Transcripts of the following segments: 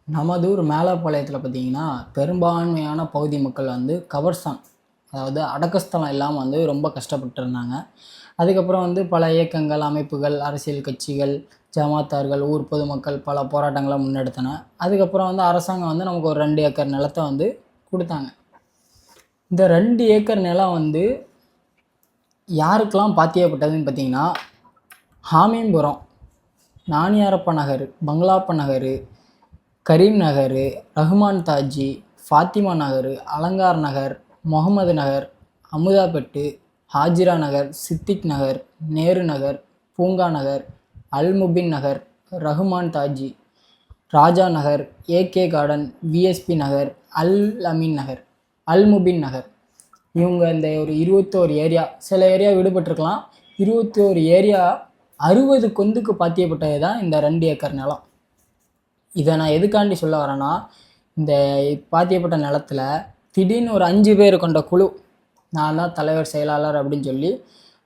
நமதூர் மேலப்பாளையத்தில் பார்த்தீங்கன்னா பெரும்பான்மையான பகுதி மக்கள் வந்து கபர்ஸ்தான், அதாவது அடக்கஸ்தலம் இல்லாமல் வந்து ரொம்ப கஷ்டப்பட்டு இருந்தாங்க. அதுக்கப்புறம் வந்து பல இயக்கங்கள், அமைப்புகள், அரசியல் கட்சிகள், ஜமாத்தார்கள், ஊர் பொதுமக்கள் பல போராட்டங்களை முன்னெடுத்தன. அதுக்கப்புறம் வந்து அரசாங்கம் வந்து நமக்கு ஒரு 2 ஏக்கர் நிலத்தை வந்து கொடுத்தாங்க. இந்த 2 ஏக்கர் நிலம் வந்து யாருக்கெல்லாம் பாத்தியப்பட்டதுன்னு பார்த்தீங்கன்னா, ஹாமீம்புரம், நானியாரப்ப நகர், பங்களாப்ப நகர், கரீம் நகர், ரஹ்மான் தாஜி, ஃபாத்திமா நகர், அலங்கார் நகர், முகமது நகர், அமுதாபெட்டு, ஹாஜிரா நகர், சித்திக் நகர், நேரு நகர், பூங்கா நகர், அல்முபின் நகர், ரஹ்மான் தாஜி, ராஜா நகர், ஏகே கார்டன், விஎஸ்பி நகர், அல் அமீன் நகர், அல்முபின் நகர். இவங்க இந்த ஒரு 21 ஏரியா, சில ஏரியா விடுபட்டிருக்கலாம், 21 ஏரியா 60 கொந்துக்கு பாத்தியப்பட்டது தான் இந்த 2 ஏக்கர் நிலம். இதை நான் எதுக்காண்டி சொல்ல வரேன்னா, இந்த பாத்தியப்பட்ட நிலத்தில் திடீர்னு ஒரு 5 பேர் கொண்ட குழு, நான் தான் தலைவர் செயலாளர் அப்படின்னு சொல்லி,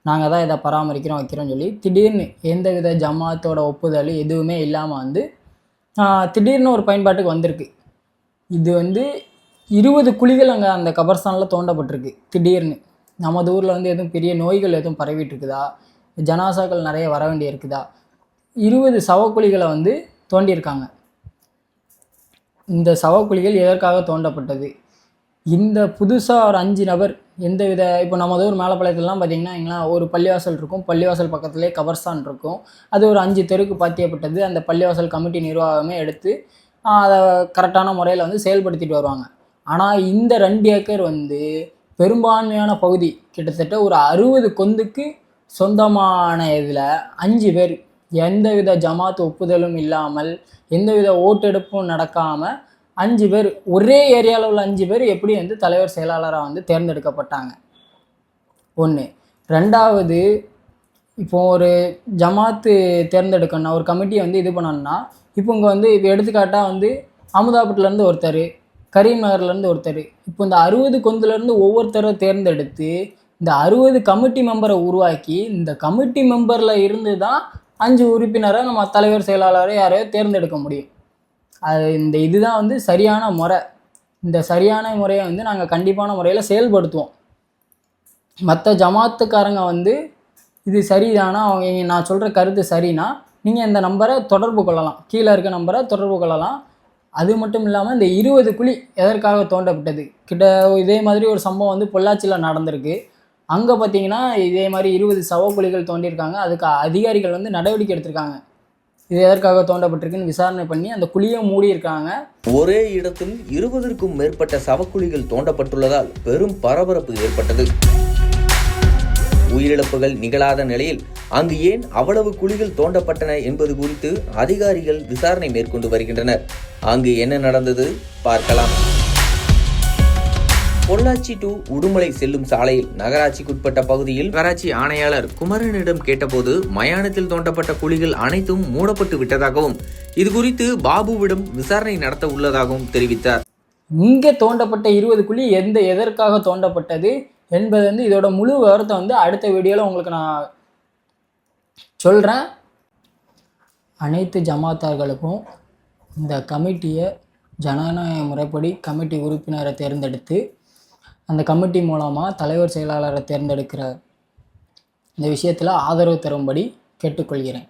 நாங்கள் தான் இதை பராமரிக்கிறோம் வைக்கிறோன்னு சொல்லி, திடீர்னு எந்தவித ஜமாத்தோட ஒப்புதல் எதுவுமே இல்லாமல் வந்து திடீர்னு ஒரு பயன்பாட்டுக்கு வந்திருக்கு. இது வந்து 20 குழிகள் அங்கே அந்த கபர்ஸ்தானில் தோண்டப்பட்டிருக்கு. திடீர்னு நமது ஊரில் வந்து எதுவும் பெரிய நோய்கள் எதுவும் பரவிட்டு இருக்குதா, ஜனாசாக்கள் நிறைய வர வேண்டிய இருக்குதா, 20 சவக்குழிகளை வந்து தோண்டியிருக்காங்க. இந்த சவக்குழிகள் எதற்காக தோண்டப்பட்டது? இந்த புதுசாக ஒரு 5 நபர் எந்தவித, இப்போ நமது ஊர் மேலப்பாளையத்துலலாம் பார்த்திங்கன்னா ஒரு பள்ளிவாசல் இருக்கும், பள்ளிவாசல் பக்கத்துலேயே கபர்ஸ்தான் இருக்கும். அது ஒரு 5 தெருக்கு பாத்தியப்பட்டது. அந்த பள்ளிவாசல் கமிட்டி நிர்வாகமே எடுத்து அதை கரெக்டான முறையில் வந்து செயல்படுத்திட்டு வருவாங்க. ஆனால் இந்த 2 ஏக்கர் வந்து பெரும்பான்மையான பகுதி, கிட்டத்தட்ட ஒரு 60 கொந்துக்கு சொந்தமான இதில் 5 பேர் எந்தவித ஜமாத் ஒப்புதலும் இல்லாமல், எந்தவித ஓட்டெடுப்பும் நடக்காமல் 5 பேர், ஒரே ஏரியாவில் உள்ள 5 பேர் எப்படி வந்து தலைவர் செயலாளராக வந்து தேர்ந்தெடுக்கப்பட்டாங்க. ஒன்று. 2வது, இப்போ ஒரு ஜமாத்து தேர்ந்தெடுக்கணும்னா, ஒரு கமிட்டியை வந்து இது பண்ணணும்னா, இப்போ இங்கே வந்து இப்போ எடுத்துக்காட்டாக வந்து அமுதாபுரத்துலேருந்து ஒருத்தர், கரீம் நகர்லேருந்து ஒருத்தர், இப்போ இந்த 60 கொந்துலேருந்து ஒவ்வொருத்தரை தேர்ந்தெடுத்து இந்த 60 கமிட்டி மெம்பரை உருவாக்கி, இந்த கமிட்டி மெம்பரில் இருந்து தான் 5 உறுப்பினரை நம்ம தலைவர் செயலாளரை யாரையோ தேர்ந்தெடுக்க முடியும். அது இதுதான் வந்து சரியான முறை. இந்த சரியான முறையை வந்து நாங்கள் கண்டிப்பான முறையில் செயல்படுத்துவோம். மற்ற ஜமாத்துக்காரங்க வந்து இது சரிதானா, அவங்க நான் சொல்கிற கருத்து சரினா நீங்கள் இந்த நம்பரை தொடர்பு கொள்ளலாம், கீழே இருக்க நம்பரை தொடர்பு கொள்ளலாம். அது மட்டும் இல்லாமல் இந்த 20 குழி எதற்காக தோண்டப்பட்டது, இதே மாதிரி ஒரு சம்பவம் வந்து பொள்ளாச்சியில் நடந்திருக்கு. அங்கே பார்த்தீங்கன்னா இதே மாதிரி 20 சவக்குழிகள் தோண்டியிருக்காங்க. அதுக்கு அதிகாரிகள் வந்து நடவடிக்கை எடுத்திருக்காங்க. இது எதற்காக தோண்டப்பட்டிருக்குன்னு விசாரணை பண்ணி அந்த குழியை மூடி இருக்காங்க. ஒரே இடத்தில் 20க்கும் மேற்பட்ட சவக்குழிகள் தோண்டப்பட்டுள்ளதால் பெரும் பரபரப்பு ஏற்பட்டது. உயிரிழப்புகள் நிகழாத நிலையில் அங்கு ஏன் அவ்வளவு குழிகள் தோண்டப்பட்டன என்பது குறித்து அதிகாரிகள் விசாரணை மேற்கொண்டு வருகின்றனர். அங்கு என்ன நடந்தது பார்க்கலாம். பொள்ளாச்சி டு உடுமலை செல்லும் சாலையில் நகராட்சிக்குட்பட்ட பகுதியில் நகராட்சி ஆணையாளர் குமரனிடம் கேட்டபோது மயானத்தில் தோண்டப்பட்ட குழிகள் அனைத்தும் மூடப்பட்டு விட்டதாகவும், இது குறித்து பாபுவிடம் விசாரணை நடத்த உள்ளதாகவும் தெரிவித்தார். இங்கே தோண்டப்பட்ட 20 குழி எதற்காக தோண்டப்பட்டது என்பது வந்து இதோட முழு விவரத்தை வந்து அடுத்த வீடியோவில் உங்களுக்கு நான் சொல்கிறேன். அனைத்து ஜமாத்தார்களுக்கும் இந்த கமிட்டியை ஜனநாயக முறைப்படி கமிட்டி உறுப்பினரை தேர்ந்தெடுத்து அந்த கமிட்டி மூலமாக தலைவர் செயலாளரை தேர்ந்தெடுக்கிற இந்த விஷயத்தில் ஆதரவு தரும்படி கேட்டுக்கொள்கிறேன்.